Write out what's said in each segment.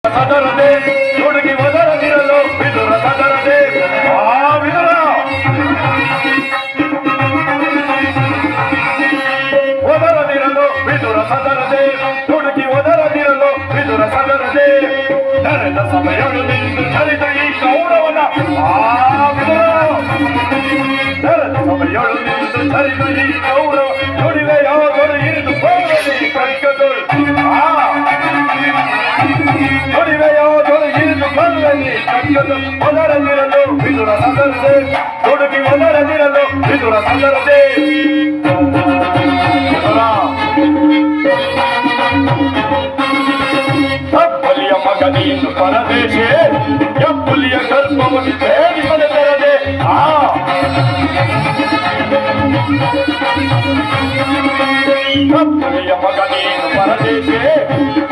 ಸದರದೆ ಹುಡುಗಿ ಒದರದಿರಲು ವಿದುರ ಸದರದೆ ವಿದುರ ಒದರದಿರಲು ವಿದುರ ಸದರದೆ ಹುಡುಗಿ ಒದರದಿರಲು ವಿದುರ ಸದರದೆ ನೆರೆದ ಸಭೆಯಳು ನಿಂತು ಚಲಿತ ಈ ಗೌರವನ ನೆರೆದ ಸಭೆಯಳು ನಿಂತು ಚಲಿತ ಈ ಗೌರವ ನುಡಿವೆ ಯಾವುದೊಳು ಇರಿದು ಹೋಗಲಿ ಕಲ್ಕದೊಳು ನುಡಿವೆ ಯಾವುದೊಳು ಇರಿದು ಬಲ್ಲಲಿ ಕಲ್ಕದೊಳು ಒದರದಿರಲು ವಿದುರ ಸದರದೆ ಹುಡುಗಿ ಒದರದಿರಲು ವಿದುರ ಸದರದೆ ಹೆಬ್ಬುಲಿಯ ಮಗನೀನು ಪರದೇಶ ಹೆಬ್ಬುಲಿಯ ಗರ್ಭವನ್ನು ಭೇದಿಸದೆ ತೆರದೆ ಹೆಬ್ಬುಲಿಯ ಮಗನೀನು ಪರದೇಶ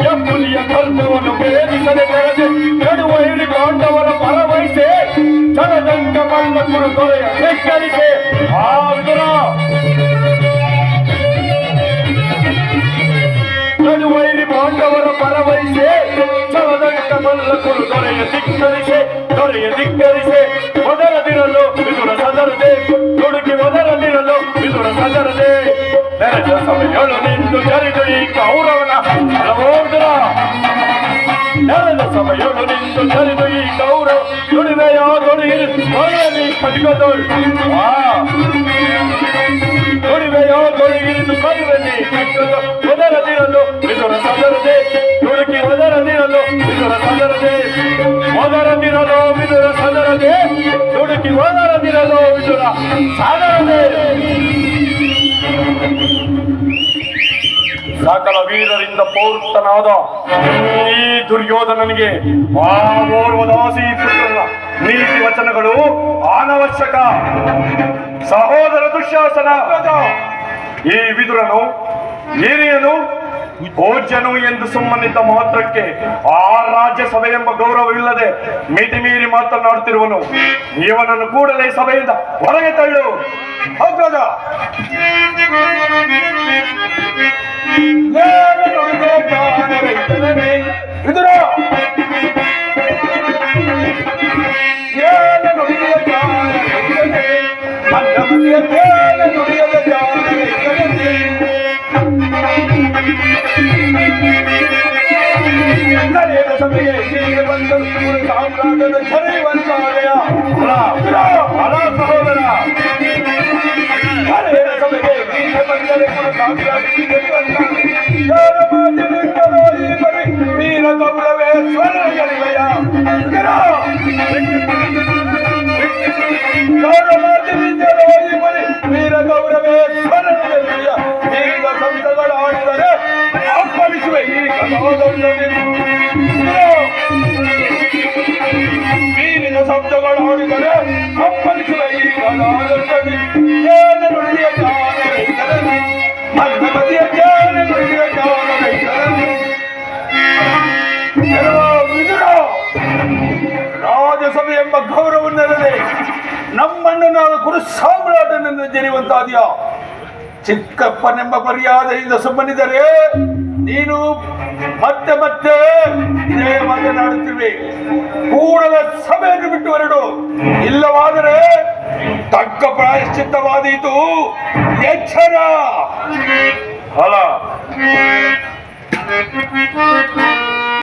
ಹೆಬ್ಬುಲಿಯ ಗರ್ಭವನ್ನು ಭೇದಿಸದೆ ತೆರದೆ ಕೆಡುವ ಹಿಡಿಕೊಂಡವರ ಪರವಹಿಸೆ ಜನದಂಗ ಮಲ್ಲಕುರು ದೊರೆಯ ಧಿಕ್ಕರಿಸೆ ವಿದುರ ನಡುವೈರಿ ಪಾಂಡವರ ಪರವಹಿಸೆ ಚಲದಂಕ ಮಲ್ಲಕುರು ದೊರೆಯ ಧಿಕ್ಕರಿಸೆ ಒದರದಿರಲು ವಿದುರ ಸದರದೆ ಹುಡುಗಿ ಒದರದಿರಲು ವಿದುರ ಸದರದೆ ನೆರೆದ ಸಭೆಯಳು ನಿಂತು ಜರಿದು ಈ ಗೌರವನ ಹಲವೋದರ ನೆರೆದ ಸಭೆಯಳು ನಿಂತು ಜರಿದು ಈ ಗೌರವ ನುಡಿವೆಯ ದೊರೆಯಿರಿ ಕಟ್ಕೋದೋಳು ನುಡಿವೆಯ ದೊರೆಯಿರಿದು ಕರುವಲ್ಲಿ ಒದರದಿರಲು ವಿದುರ ಸದರದೆ ಹುಡುಗಿ ಒದರದಿರಲು ವಿದುರ ಸದರದೆ ಒದರದಿರಲು ವಿದುರ ಸದರದೆ ಹುಡುಗಿ ಒದರದಿರಲು ವಿದುರ ಸದರದೆ ಸಕಲ ವೀರರಿಂದ ಪೌರ್ತನಾದ ಈ ದುರ್ಯೋಧನನಿಗೆ ಓರ್ವದಾಸಿ ಪುತ್ರನ ನೀತಿ ವಚನಗಳು ಅನವಶ್ಯಕ. ಸಹೋದರ ದುಶ್ಯಾಸನ, ಈ ವಿದುರನು ಹಿರಿಯನು ಪೂಜ್ಯನು ಎಂದು ಸುಮ್ಮನಿದ್ದ ಮಾತ್ರಕ್ಕೆ ಆ ರಾಜ್ಯಸಭೆ ಎಂಬ ಗೌರವವಿಲ್ಲದೆ ಮಿತಿ ಮೀರಿ ಮಾತನಾಡುತ್ತಿರುವನು. ಇವನನ್ನು ಕೂಡಲೇ ಸಭೆಯಿಂದ ಹೊರಗೆ ತಳ್ಳು. ಅಗ್ರಜ ವಿದುರ ಸಭೆಗೆ ಬಂದ ಸಾಮ್ರಾಜ್ಯದ ಛರಿವಂತಾಲಯ ಅಲ ಸಹೋದರ ಸಭೆಗೆ ಬಂದರೆ ವೀರ ಗೌರವೇಶ್ವರಗಳಿವೆಯ ವೀರ ಗೌರವೇಶ್ವರಗಳಿವೆಯ ಈಗ ಸಂತಗಳು ಆಡಿದರೆ ಅಪ್ಪಳಿಸುವೆ ಈ ಮೀನಿನ ಶಬ್ದಗಳು ಆಡಿದರೆ ಅಪ್ಪಳಿಸುವೆ ಈ ಕಲಾದಲ್ಲಿ ಏನು ನುಡಿಯ ಜ್ಞಾನ ರೈತರಲ್ಲಿ ಮಧ್ಯಮತಿಯ ಜ್ಞಾನ ನುಡಿಯ ಜ್ಞಾನ ರೈತರಲ್ಲಿ ರಾಜ್ಯಸಭೆ ಎಂಬ ಗೌರವವನ್ನೆಲ್ಲದೆ ನಮ್ಮನ್ನು ನಾವು ಕುರು ಸಾಮ್ರಾಟನನ್ನು ಜರಿಯುವಂತಾದ್ಯ. ಚಿಕ್ಕಪ್ಪನೆಂಬ ಮರ್ಯಾದೆಯಿಂದ ಸುಮ್ಮನಿದರೆ ನೀನು ಮತ್ತೆ ಮತ್ತೆ ಇದೇ ಮಾತನಾಡುತ್ತಿರುವೆ. ಕೂಡಲ ಸಭೆಯನ್ನು ಬಿಟ್ಟು ಹೊರಡು, ಇಲ್ಲವಾದರೆ ತಕ್ಕ ಪ್ರಾಯಶ್ಚಿತ್ತವಾದೀತು. ಎಚ್ಚರ. ಅಲ